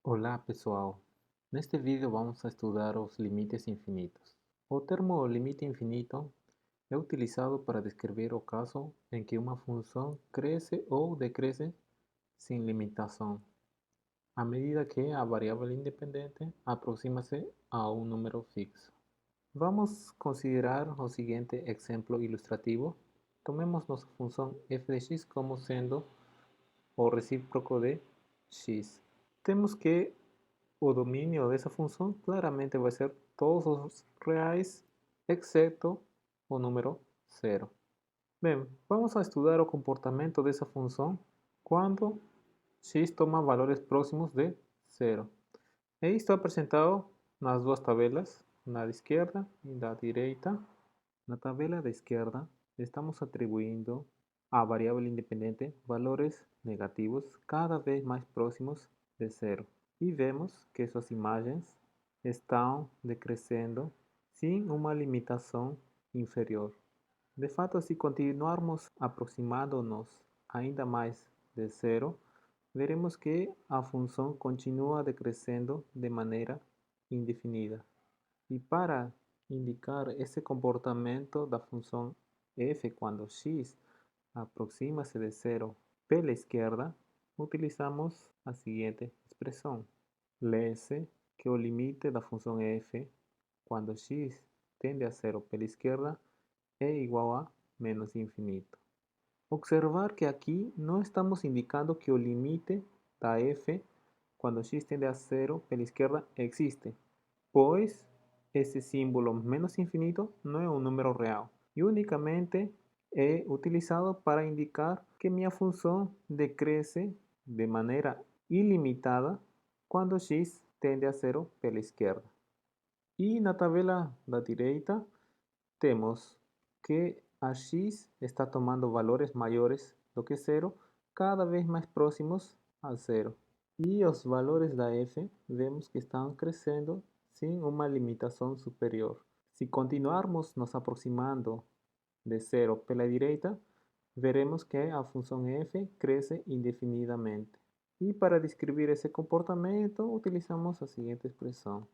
Olá pessoal, neste vídeo vamos a estudar os limites infinitos. O termo limite infinito é utilizado para descrever o caso em que uma função cresce ou decresce sem limitação, à medida que a variável independente aproxima-se a um número fixo. Vamos considerar o seguinte exemplo ilustrativo. Tomemos nossa função f de x como sendo o recíproco de x. Temos que o domínio dessa função claramente vai ser todos os reais, exceto o número zero. Bem, vamos a estudar o comportamento dessa função quando x toma valores próximos de zero. E isto é apresentado nas duas tabelas, na da esquerda e da direita. Na tabela da esquerda, estamos atribuindo à variável independente valores negativos cada vez mais próximos de zero. E vemos que suas imagens estão decrescendo sem uma limitação inferior. De fato, se continuarmos aproximando-nos ainda mais de zero, veremos que a função continua decrescendo de maneira indefinida. E para indicar esse comportamento da função f quando x aproxima-se de zero pela esquerda, utilizamos a seguinte expressão. Lê-se que o limite da função f quando x tende a zero pela esquerda é igual a menos infinito. Observar que aqui não estamos indicando que o limite da f quando x tende a zero pela esquerda existe, pois esse símbolo menos infinito não é um número real e unicamente é utilizado para indicar que minha função decresce de maneira ilimitada quando x tende a zero pela esquerda. E na tabela da direita temos que a x está tomando valores maiores do que zero, cada vez mais próximos a zero. E os valores da f vemos que estão crescendo sem uma limitação superior. Se continuarmos nos aproximando de zero pela direita, veremos que a função f cresce indefinidamente. E para descrever esse comportamento, utilizamos a seguinte expressão.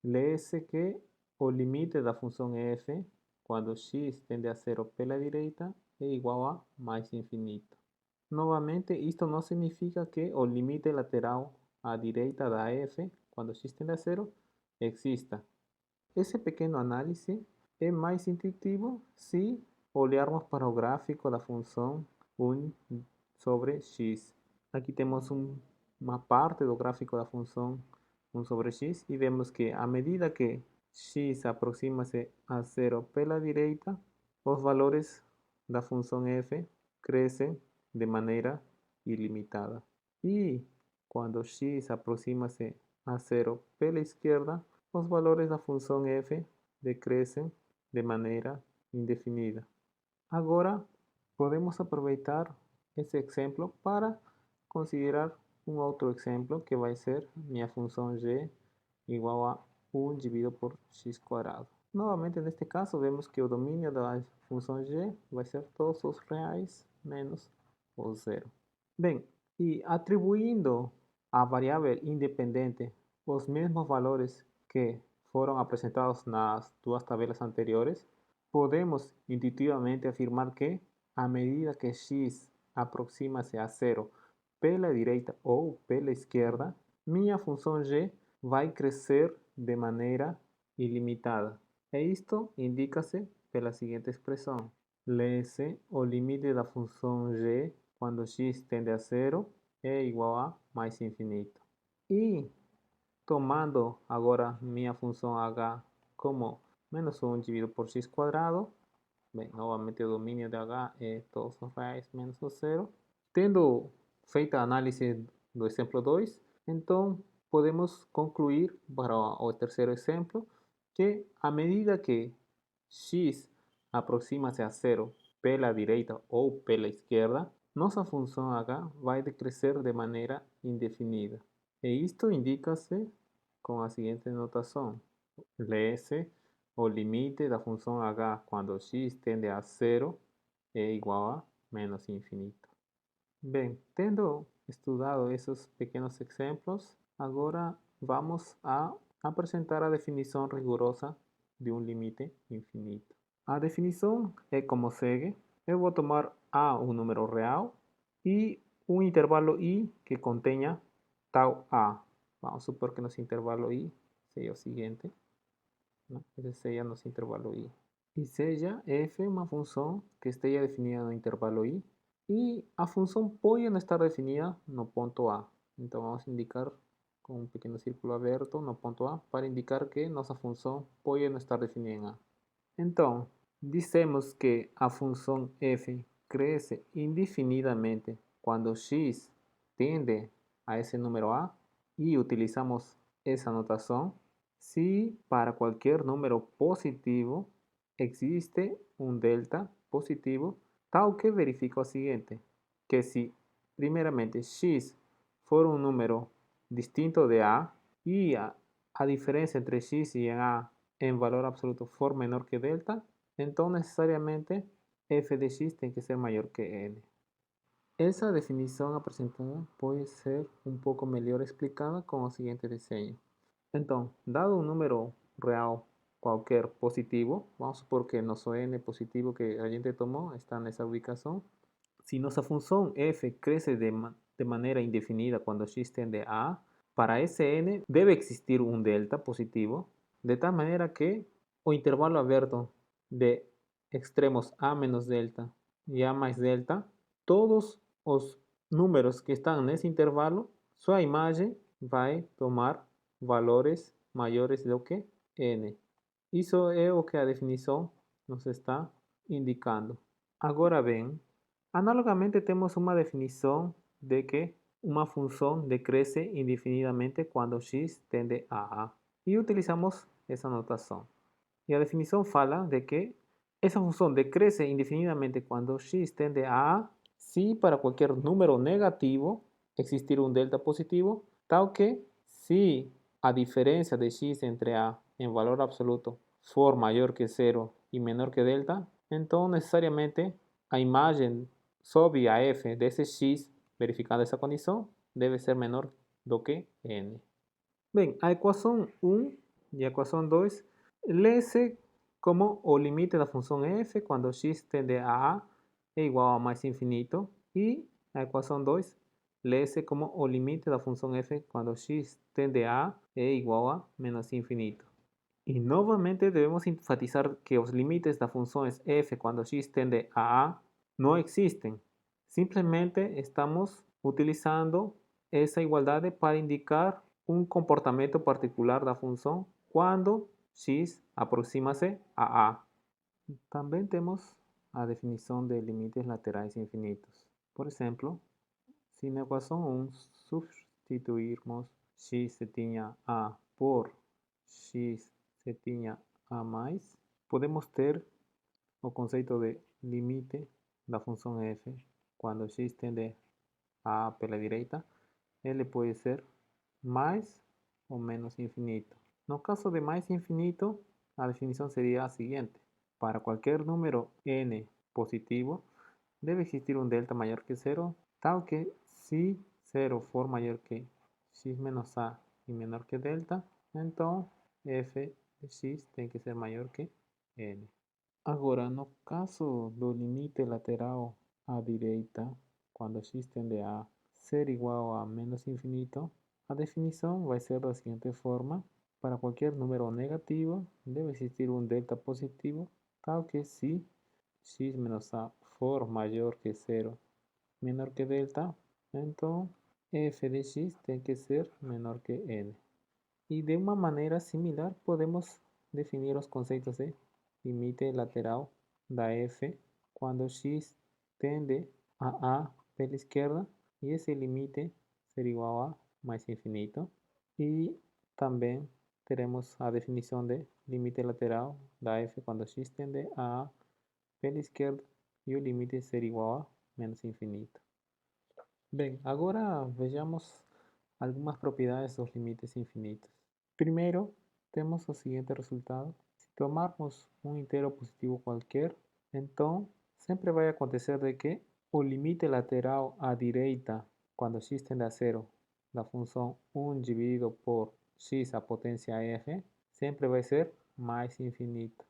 Lê-se que o limite da função f quando x tende a zero pela direita é igual a mais infinito. Novamente, isto não significa que o limite lateral à direita da f quando x tende a zero exista. Esse pequeno análise é mais intuitivo se olharmos para o gráfico da função 1 sobre x. Aqui temos uma parte do gráfico da função 1 sobre x e vemos que à medida que x aproxima-se a zero pela direita, os valores da função f crescem de maneira ilimitada. E quando x aproxima-se a zero pela esquerda, os valores da função f decrescem de maneira indefinida. Agora, podemos aproveitar esse exemplo para considerar um outro exemplo que vai ser minha função g igual a 1 dividido por x quadrado. Novamente, neste caso, vemos que o domínio da função g vai ser todos os reais menos o zero. Bem, e atribuindo à variável independente os mesmos valores que foram apresentados nas duas tabelas anteriores, podemos intuitivamente afirmar que, à medida que x aproxima-se a zero pela direita ou pela esquerda, minha função g vai crescer de maneira ilimitada. E isto indica-se pela seguinte expressão. Lê-se o limite da função g quando x tende a zero é igual a mais infinito. E tomando agora minha função h como menos 1 dividido por x quadrado, bem, novamente o domínio de h é todos os reais menos o zero. Tendo feita a análise do exemplo 2, então podemos concluir para o terceiro exemplo que à medida que x aproxima-se a zero pela direita ou pela esquerda, nossa função h vai decrescer de maneira indefinida. E isto indica-se com a seguinte notação. Lê-se o limite da função h quando x tende a zero é igual a menos infinito. Bem, tendo estudado esses pequenos exemplos, Agora vamos a apresentar a definição rigorosa de um limite infinito. A definição é como segue. Eu vou tomar A um número real e um intervalo I que contenha tal A. Vamos supor que nosso intervalo I seja o seguinte, né? Esse seja nosso intervalo I. E seja f uma função que esteja definida no intervalo I e a função pode não estar definida no ponto A. Então vamos indicar com um pequeno círculo aberto no ponto A para indicar que nossa função pode não estar definida em A. Então, dizemos que a função f cresce indefinidamente quando x tende a esse número A e utilizamos essa notação se para qualquer número positivo existe um delta positivo, tal que verifica o seguinte, que se primeiramente x for um número distinto de A e a diferença entre x e A em valor absoluto for menor que delta, então necessariamente f de x tem que ser maior que n. Essa definição apresentada pode ser um pouco melhor explicada com o seguinte desenho. Então, dado um número real qualquer positivo, vamos supor que nosso n positivo que a gente tomou está nessa ubicação. Se nossa função f cresce de maneira indefinida quando x tende a A, para esse n deve existir um delta positivo, de tal maneira que o intervalo aberto de extremos a menos delta e a mais delta, todos os números que estão nesse intervalo, sua imagem vai tomar valores maiores do que n. Isso é o que a definição nos está indicando. Agora bem, análogamente temos uma definição de que uma função decresce indefinidamente quando x tende a A. E utilizamos essa notação. E a definição fala de que essa função decresce indefinidamente quando x tende a A se para qualquer número negativo existir um delta positivo, tal que se a diferença de x entre A em valor absoluto for maior que zero e menor que delta, então necessariamente a imagem sob a f desse x, verificando essa condição, deve ser menor do que n. Bem, a equação 1 e a equação 2 lê-se como o limite da função f quando x tende a A é igual a mais infinito e a equação 2 lê-se como o limite da função f quando x tende a A é igual a menos infinito. E novamente devemos enfatizar que os limites das funções f quando x tende a A não existem. Simplesmente estamos utilizando essa igualdade para indicar um comportamento particular da função quando x aproxima-se a A. Também temos a definição de limites laterais infinitos. Por exemplo, se na equação 1 substituirmos x se tinha a por x se tinha a mais, podemos ter o conceito de limite da função f quando x tende a pela direita, ele pode ser mais ou menos infinito. No caso de mais infinito, a definição seria a seguinte: para qualquer número n positivo, deve existir um delta maior que zero, tal que se zero for maior que x menos a e menor que delta, então f de x tem que ser maior que n. Agora, no caso do limite lateral à direita, quando x tende a ser igual a menos infinito, a definição vai ser da seguinte forma: para qualquer número negativo, deve existir um delta positivo, tal que se x menos a for maior que zero, menor que delta, então f de x tem que ser menor que n. E de uma maneira similar, podemos definir os conceitos de limite lateral da f quando x tende a A pela esquerda e esse limite ser igual a mais infinito. E também teremos a definição de limite lateral da f quando x tende a A pela esquerda e o limite ser igual a menos infinito. Bem, agora vejamos algumas propriedades dos limites infinitos. Primeiro, temos o seguinte resultado. Se tomarmos um inteiro positivo qualquer, então sempre vai acontecer de que o limite lateral à direita, quando x tende a zero, la función 1 dividido por x a potencia f siempre va a ser más infinito.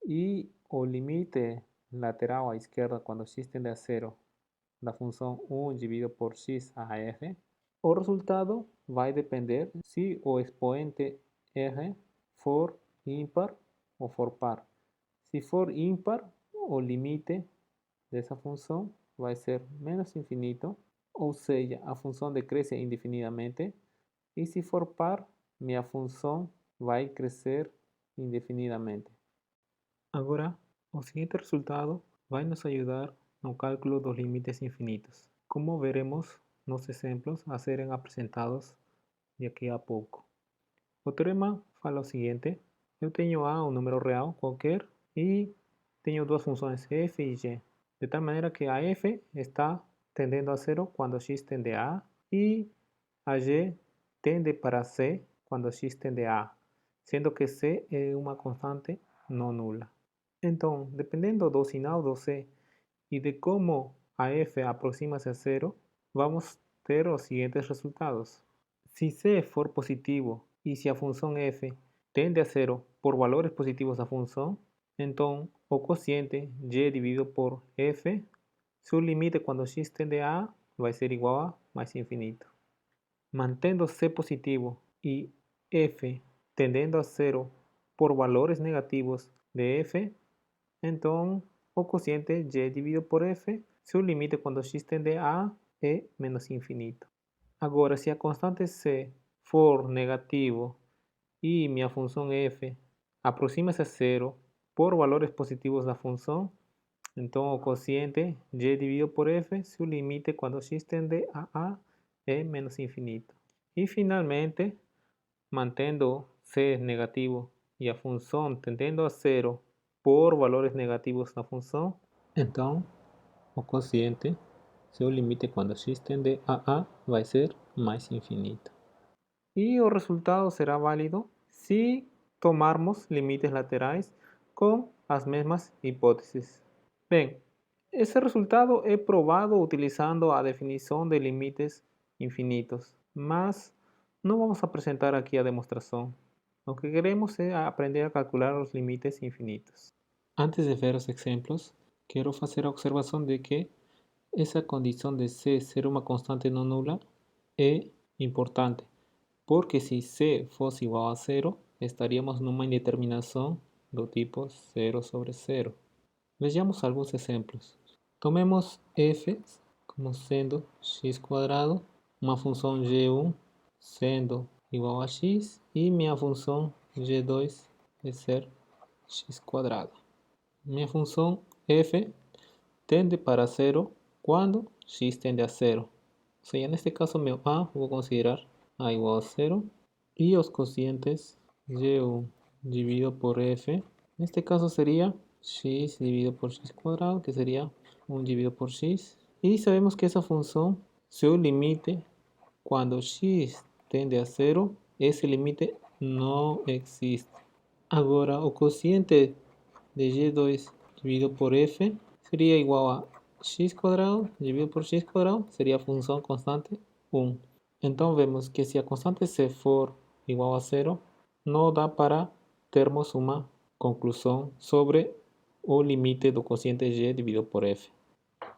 Y o límite lateral a izquierda cuando x tiende a 0, la función 1 dividido por x a f, o resultado va a depender si o expoente r for ímpar o for par. Si for ímpar, o límite dessa função vai ser menos infinito, ou seja, a função decresce indefinidamente. E se for par, minha função vai crescer indefinidamente. Agora, o seguinte resultado vai nos ajudar no cálculo dos limites infinitos, como veremos nos exemplos a serem apresentados daqui a pouco. O teorema fala o seguinte: eu tenho A, um número real qualquer, e tenho duas funções f e g, de tal maneira que a f está tendendo a zero quando x tende a A e a g tende para C quando x tende a A, sendo que C é uma constante não nula. Então, dependendo do sinal do C e de como a f aproxima-se a zero, vamos ter os seguintes resultados. Se C for positivo e se a função f tende a zero por valores positivos da função, então o quociente g dividido por f, seu limite quando x tende a A vai ser igual a mais infinito. Mantendo C positivo e f tendendo a zero por valores negativos de f, então o quociente g dividido por f, seu limite quando x tende a A é menos infinito. Agora, se a constante C for negativo e minha função f aproxima-se a zero por valores positivos da função, então o quociente g dividido por f, seu limite quando x tende a A é menos infinito. E finalmente, mantendo C negativo e a função tendendo a zero por valores negativos da função, então o quociente, seu limite quando x tende a A vai ser mais infinito. E o resultado será válido se tomarmos limites laterais com as mesmas hipóteses. Bem, esse resultado é provado utilizando a definição de limites infinitos, mas não vamos apresentar aqui a demonstração. O que queremos é aprender a calcular os limites infinitos. Antes de ver os exemplos, quero fazer a observação de que essa condição de C ser uma constante não nula é importante, porque se C fosse igual a zero, estaríamos numa indeterminação do tipo 0 sobre 0. Vejamos alguns exemplos. Tomemos f como sendo x quadrado, uma função g1 sendo igual a x e minha função g2 é ser x quadrado. Minha função f tende para zero quando x tende a zero. Ou seja, neste caso meu a vou considerar a igual a zero e os quocientes g1 dividido por f, neste caso seria x dividido por x quadrado, que seria 1 dividido por x. E sabemos que essa função, seu limite, quando x tende a zero, esse limite não existe. Agora, o quociente de g2 dividido por f seria igual a x quadrado dividido por x quadrado, seria a função constante 1. Então, vemos que se a constante c for igual a zero, não dá para termos uma conclusão sobre o limite do quociente g dividido por f,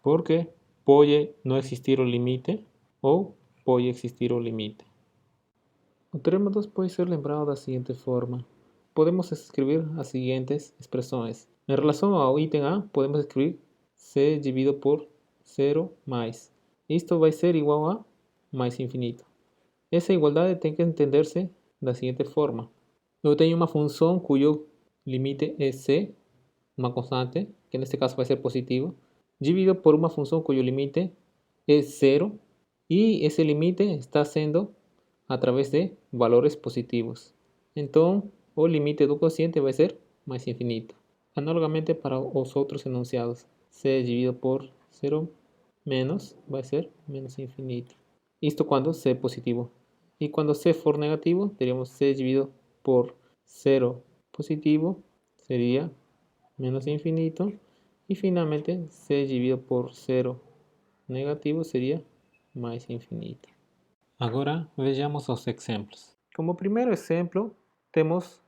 porque pode não existir o limite ou pode existir o limite. O teorema 2 pode ser lembrado da seguinte forma. Podemos escrever as seguintes expressões. Em relação ao item A, podemos escrever c dividido por 0 mais. Isto vai ser igual a mais infinito. Essa igualdade tem que entender-se da seguinte forma. Eu tenho uma função cujo limite é c, uma constante, que neste caso vai ser positivo, dividido por uma função cujo limite é zero, e esse limite está sendo através de valores positivos. Então, o limite do quociente vai ser mais infinito. Analogamente para os outros enunciados, c dividido por 0 menos vai ser menos infinito. Isto quando c é positivo. E quando c for negativo, teríamos c dividido por 0 positivo, seria menos infinito. E finalmente, c dividido por 0 negativo seria mais infinito. Agora vejamos os exemplos. Como primeiro exemplo, temos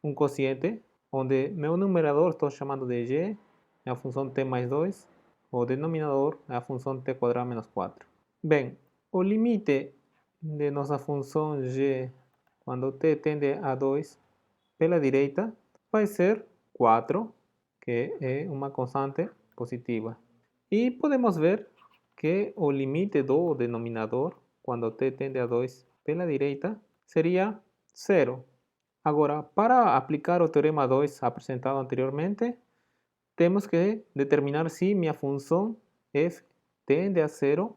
um quociente, onde meu numerador estou chamando de y, é a função t mais 2, o denominador é a função t quadrado menos 4. Bem, o limite de nossa função y quando t tende a 2 pela direita vai ser 4, que é uma constante positiva. E podemos ver que o limite do denominador, quando t tende a 2 pela direita, seria 0. Agora, para aplicar o teorema 2 apresentado anteriormente, temos que determinar se minha função f tende a 0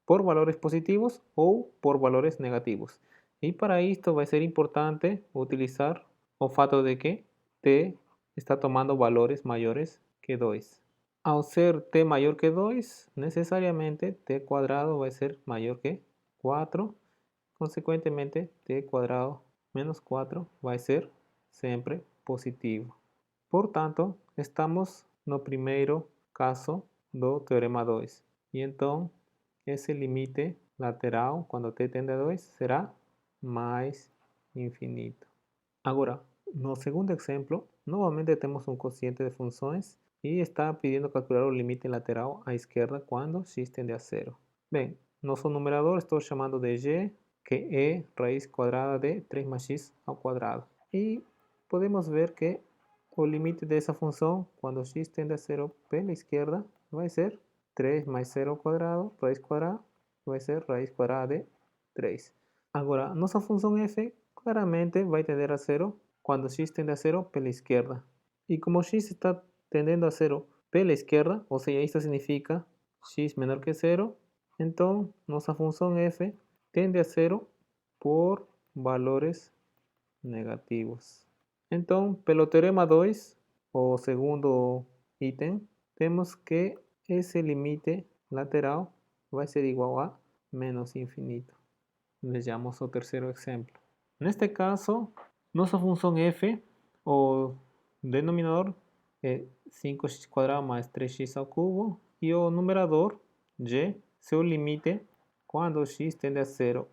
por valores positivos ou por valores negativos. E para isto vai ser importante utilizar o fato de que t está tomando valores maiores que 2. Ao ser t maior que 2, necessariamente t quadrado vai ser maior que 4. Consequentemente, t quadrado menos 4 vai ser sempre positivo. Portanto, estamos no primeiro caso do teorema 2. E então, esse limite lateral, quando t tende a 2, será mais infinito. Agora, no segundo exemplo, novamente temos um quociente de funções e está pedindo calcular o limite lateral à esquerda quando x tende a 0. Bem, nosso numerador estou chamando de y, que é raiz quadrada de 3 mais x ao quadrado. E podemos ver que o limite dessa função, quando x tende a 0 pela esquerda, vai ser 3 mais 0 ao quadrado, raiz quadrada, vai ser raiz quadrada de 3. Agora, nossa função f claramente vai tender a 0 quando x tende a 0 pela esquerda. E como x está tendendo a 0 pela esquerda, ou seja, isto significa x menor que 0, então nossa função f tende a 0 por valores negativos. Então, pelo teorema 2, o segundo item, temos que esse limite lateral vai ser igual a menos infinito. Vejamos o terceiro exemplo. Neste caso, nossa função f, o denominador é 5x quadrado mais 3x ao cubo e o numerador, y, seu limite, quando x tende a 0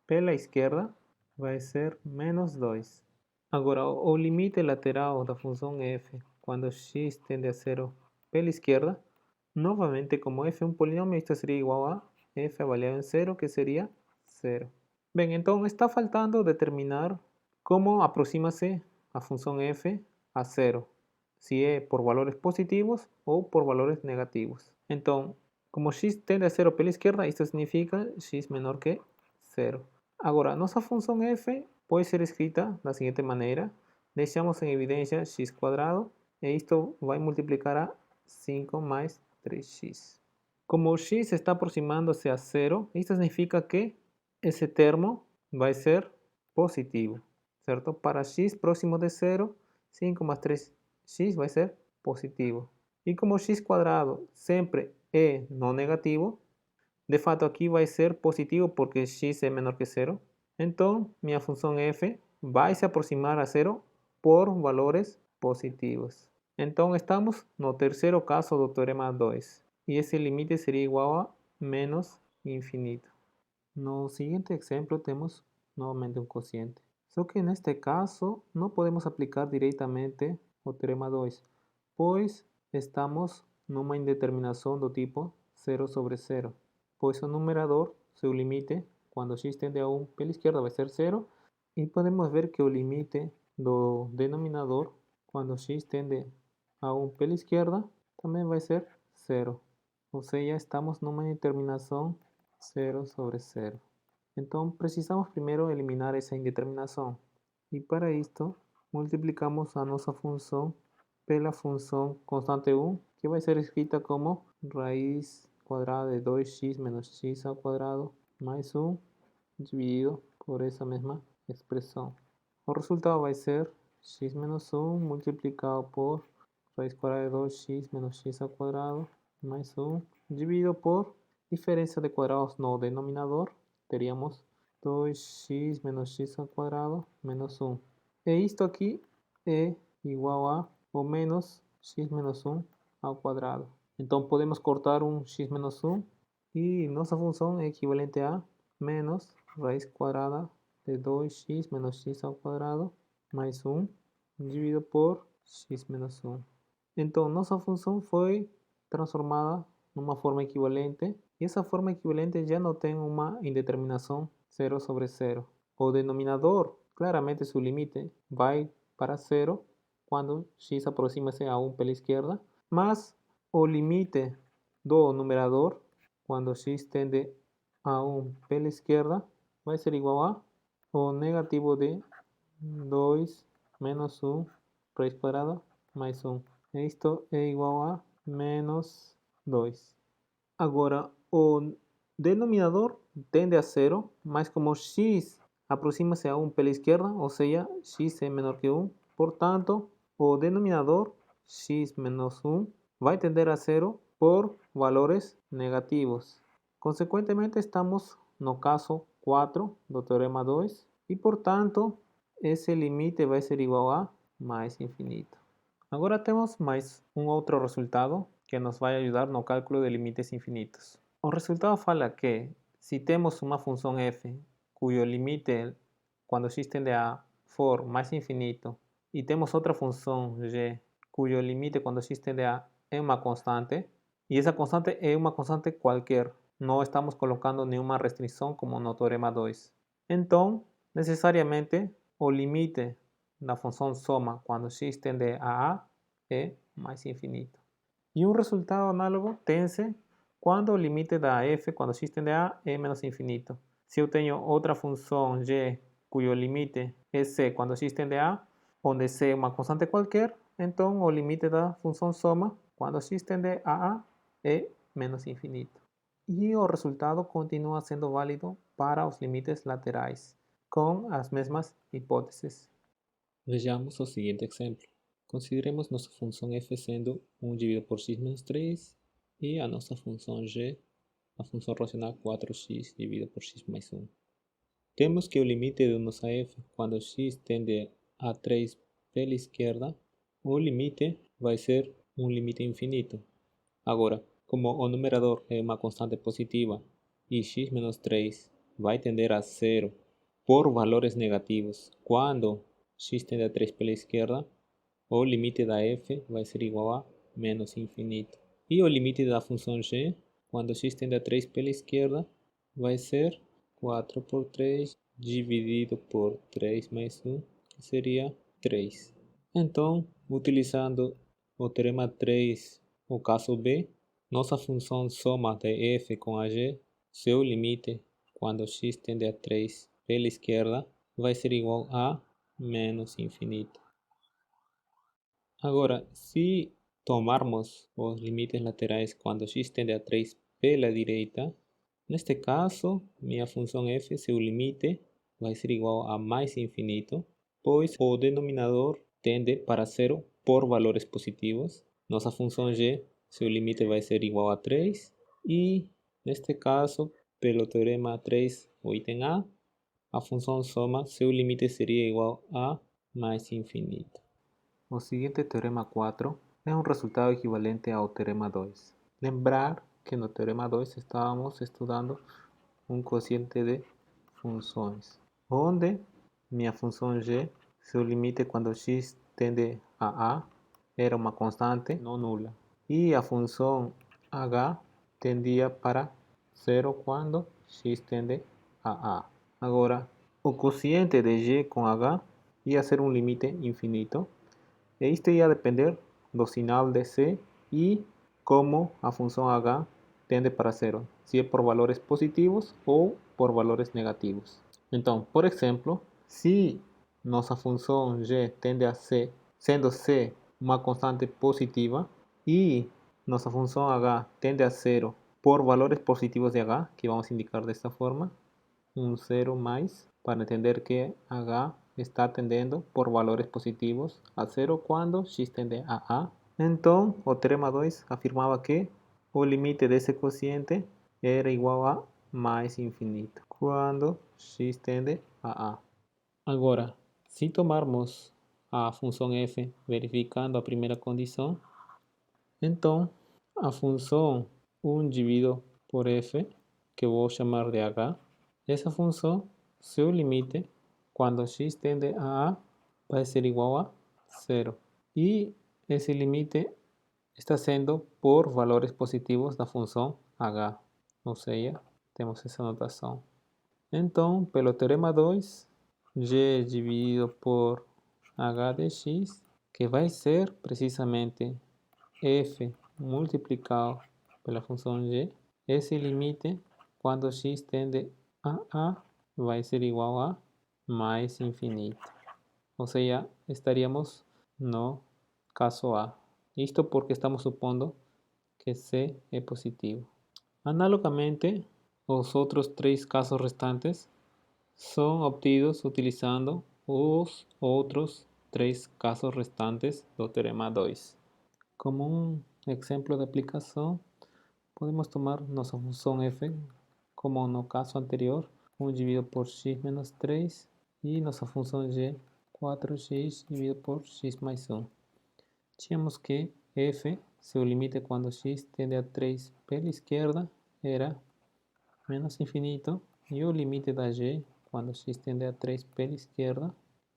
pela esquerda, vai ser menos 2. Agora, o limite lateral da função f, quando x tende a 0 pela esquerda, novamente, como f é um polinômio, isto seria igual a f avaliado em 0, que seria 0. Bem, então está faltando determinar como aproxima-se a função f a 0, se é por valores positivos ou por valores negativos. Então, como x tende a 0 pela esquerda, isto significa x menor que 0. Agora, nossa função f pode ser escrita da seguinte maneira: deixamos em evidência x quadrado e isto vai multiplicar a 5 mais 3x. Como o x está aproximando-se a 0, isto significa que esse termo vai ser positivo, certo? Para x próximo de 0, 5 mais 3x vai ser positivo. E como x quadrado sempre é não negativo, de fato aqui vai ser positivo porque x é menor que 0. Então, minha função f vai se aproximar a 0 por valores positivos. Então, estamos no terceiro caso do teorema 2. E esse limite seria igual a menos infinito. No seguinte exemplo temos novamente um quociente. Só que neste caso não podemos aplicar diretamente o teorema 2, pois estamos numa indeterminação do tipo 0 sobre 0. Pois o numerador, seu limite, quando x tende a 1 pela esquerda vai ser 0. E podemos ver que o limite do denominador, quando x tende a 1 pela esquerda, também vai ser 0. Ou seja, estamos numa indeterminação 0 sobre 0. Então, precisamos primeiro eliminar essa indeterminação. E para isto, multiplicamos a nossa função pela função constante 1, que vai ser escrita como raiz quadrada de 2x menos x ao quadrado mais 1 dividido por essa mesma expressão. O resultado vai ser x menos 1 multiplicado por raiz quadrada de 2x menos x ao quadrado mais 1 dividido por diferença de quadrados no denominador. Teríamos 2x menos x ao quadrado menos 1. E isto aqui é igual a ou menos x menos 1 ao quadrado. Então podemos cortar um x menos 1 e nossa função é equivalente a menos raíz cuadrada de 2x menos x ao quadrado mais 1 dividido por x menos 1. Então, nossa função foi transformada numa forma equivalente. E essa forma equivalente já não tem uma indeterminação 0 sobre 0. O denominador, claramente seu limite vai para 0 quando x aproxima-se a 1 pela esquerda, mas o limite do numerador, quando x tende a 1 pela esquerda, vai ser igual a o negativo de 2 menos 1 raiz quadrada mais 1. Isto é igual a menos 2. Agora, o denominador tende a 0, mas como x aproxima-se a 1 pela esquerda, ou seja, x é menor que 1, portanto, o denominador, x menos 1, vai tender a 0 por valores negativos. Consequentemente, estamos no caso 4 do teorema 2 e, portanto, esse limite vai ser igual a mais infinito. Agora temos mais um outro resultado que nos vai ajudar no cálculo de limites infinitos. O resultado fala que se temos uma função f cuyo limite quando x tende a for mais infinito e temos outra função g cuyo limite quando x tende a é uma constante e essa constante é uma constante qualquer, não estamos colocando nenhuma restrição como no teorema 2. Então, necessariamente, o limite da função soma quando x tende a é mais infinito. E um resultado análogo tem-se quando o limite da f quando x tende a é menos infinito. Se eu tenho outra função g cujo limite é c quando x tende a, onde c é uma constante qualquer, então o limite da função soma quando x tende a é menos infinito. E o resultado continua sendo válido para os limites laterais, com as mesmas hipóteses. Vejamos o seguinte exemplo. Consideremos nossa função f sendo 1 dividido por x menos 3 e a nossa função g, a função racional 4x dividido por x mais 1. Temos que o limite de nossa f quando x tende a 3 pela esquerda, o limite vai ser um limite infinito. Agora, como o numerador é uma constante positiva e x menos 3 vai tender a 0 por valores negativos quando x tende a 3 pela esquerda, o limite da f vai ser igual a menos infinito. E o limite da função g, quando x tende a 3 pela esquerda, vai ser 4 por 3 dividido por 3 mais 1, que seria 3. Então, utilizando o teorema 3, o caso B, nossa função soma de f com a g, seu limite, quando x tende a 3 pela esquerda, vai ser igual a menos infinito. Agora, se tomarmos os limites laterais quando x tende a 3 pela direita, neste caso, minha função f, seu limite, vai ser igual a mais infinito, pois o denominador tende para 0 por valores positivos. Nossa função g, seu limite vai ser igual a 3 e, neste caso, pelo teorema 3, o item a função soma, seu limite seria igual a mais infinito. O seguinte teorema 4 é um resultado equivalente ao teorema 2. Lembrar que no teorema 2 estávamos estudando um quociente de funções, onde minha função g, seu limite quando x tende a era uma constante não nula, e a função h tendia para 0 quando x tende a. Agora, o quociente de g com h ia ser um limite infinito, e isto ia depender do sinal de c e como a função h tende para 0, se é por valores positivos ou por valores negativos. Então, por exemplo, se nossa função g tende a c, sendo c uma constante positiva, e nossa função h tende a 0 por valores positivos de h, que vamos indicar desta forma, um 0 mais, para entender que h está tendendo por valores positivos a 0 quando x tende a. Então, o teorema 2 afirmava que o limite desse quociente era igual a mais infinito quando x tende a. Agora, se tomarmos a função f verificando a primeira condição, então a função 1 dividido por f, que vou chamar de h, esa función, seu limite, cuando x tende a A, vai ser igual a 0. E esse limite está sendo por valores positivos da função h. Ou seja, temos essa notação. Então, pelo teorema 2, g dividido por h de x, que vai ser precisamente f multiplicado pela função g, esse limite, quando x tende a A, vai ser igual a mais infinito. Ou seja, estaríamos no caso A. Isto porque estamos supondo que C é positivo. Análogamente, os outros três casos restantes são obtidos utilizando os outros três casos restantes do teorema 2. Como um exemplo de aplicação, podemos tomar nossa função f como no caso anterior, 1 dividido por x menos 3 e nossa função g, 4x dividido por x mais 1. Tínhamos que f, seu limite quando x tende a 3 pela esquerda, era menos infinito, e o limite da g, quando x tende a 3 pela esquerda,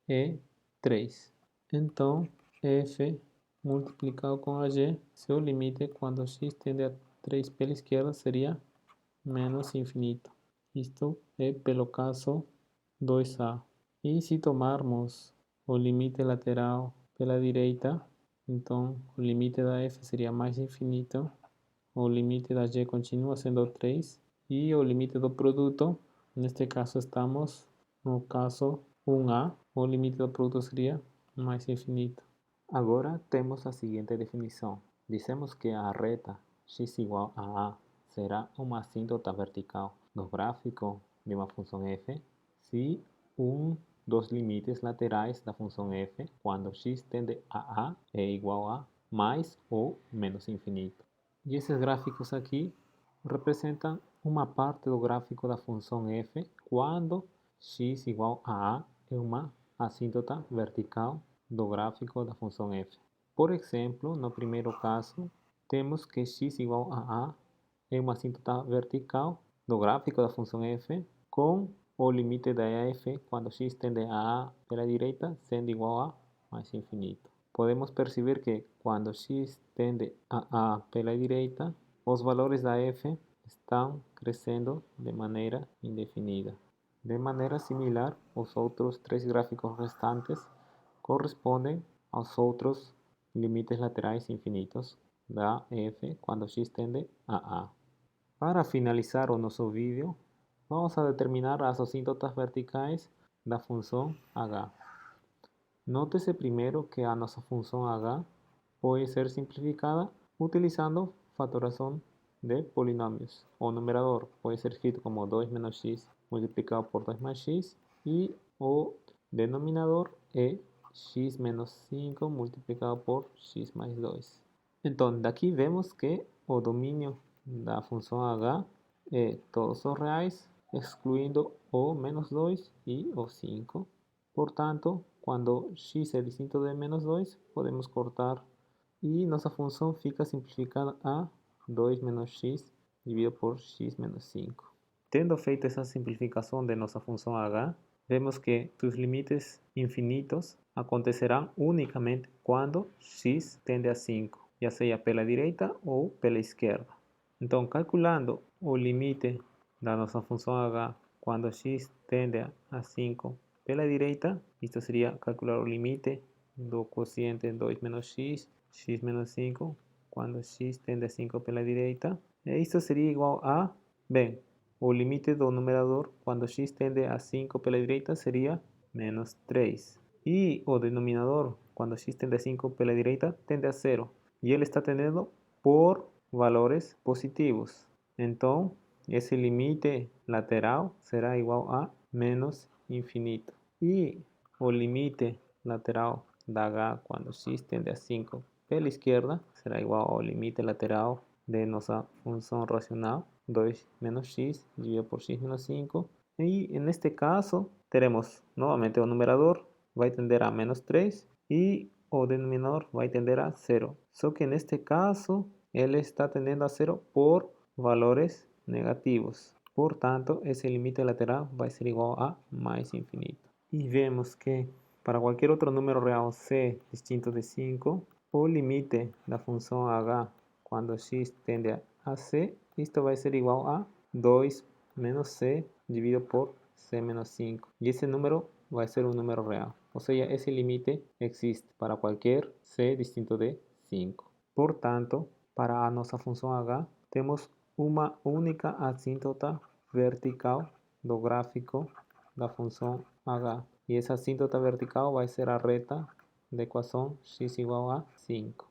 é 3. Então, f multiplicado com a g, seu limite quando x tende a 3 pela esquerda seria menos infinito. Isto é pelo caso 2a. E se tomarmos o limite lateral pela direita, então o limite da f seria mais infinito, o limite da g continua sendo 3 e o limite do produto, neste caso estamos no caso 1a, o limite do produto seria mais infinito. Agora temos a seguinte definição. Dizemos que a reta x igual a A será uma assíntota vertical do gráfico de uma função f se um dos limites laterais da função f, quando x tende a A, é igual a mais ou menos infinito. E esses gráficos aqui representam uma parte do gráfico da função f quando x igual a A é uma assíntota vertical do gráfico da função f. Por exemplo, no primeiro caso, temos que x igual a A é uma assíntota vertical do gráfico da função f com o limite da f quando x tende a A pela direita sendo igual a mais infinito. Podemos perceber que quando x tende a A pela direita, os valores da f estão crescendo de maneira indefinida. De maneira similar, os outros três gráficos restantes correspondem aos outros limites laterais infinitos da f quando x tende a A. Para finalizar o nosso vídeo, vamos a determinar as assíntotas verticais da função h. Note-se primeiro que a nossa função h pode ser simplificada utilizando fatoração de polinômios. O numerador pode ser escrito como 2 menos x multiplicado por 2 mais x e o denominador é x menos 5 multiplicado por x mais 2. Então, daqui vemos que o domínio da função h é todos os reais, excluindo o menos 2 e o 5. Portanto, quando x é distinto de menos 2, podemos cortar e nossa função fica simplificada a 2 menos x dividido por x menos 5. Tendo feito essa simplificação de nossa função h, vemos que os limites infinitos acontecerão unicamente quando x tende a 5, já seja pela direita ou pela esquerda. Então, calculando o limite da nossa função h quando x tende a 5 pela direita, isto seria calcular o limite do quociente 2 menos x, x menos 5, quando x tende a 5 pela direita. E isto seria igual a, bem, o limite do numerador quando x tende a 5 pela direita seria menos 3. E o denominador quando x tende a 5 pela direita tende a 0. E ele está tendendo por valores positivos. Então, esse limite lateral será igual a menos infinito. E o limite lateral da h quando x tende a 5 pela esquerda será igual ao limite lateral de nossa função racional, 2 menos x dividido por x menos 5. E neste caso, teremos novamente o numerador vai tender a menos 3 e o denominador vai tender a 0. Só que neste caso, ele está tendendo a 0 por valores negativos. Por tanto, ese límite lateral va a ser igual a más infinito. Y vemos que para cualquier otro número real c distinto de 5, o límite la función h cuando x tiende a c, esto va a ser igual a 2 menos c dividido por c menos 5. Y ese número va a ser un número real. O sea, ese límite existe para cualquier c distinto de 5. Por tanto, para nuestra función h, tenemos una única asíntota vertical do gráfico da función h. Y esa asíntota vertical va a ser la recta de ecuación x igual a 5.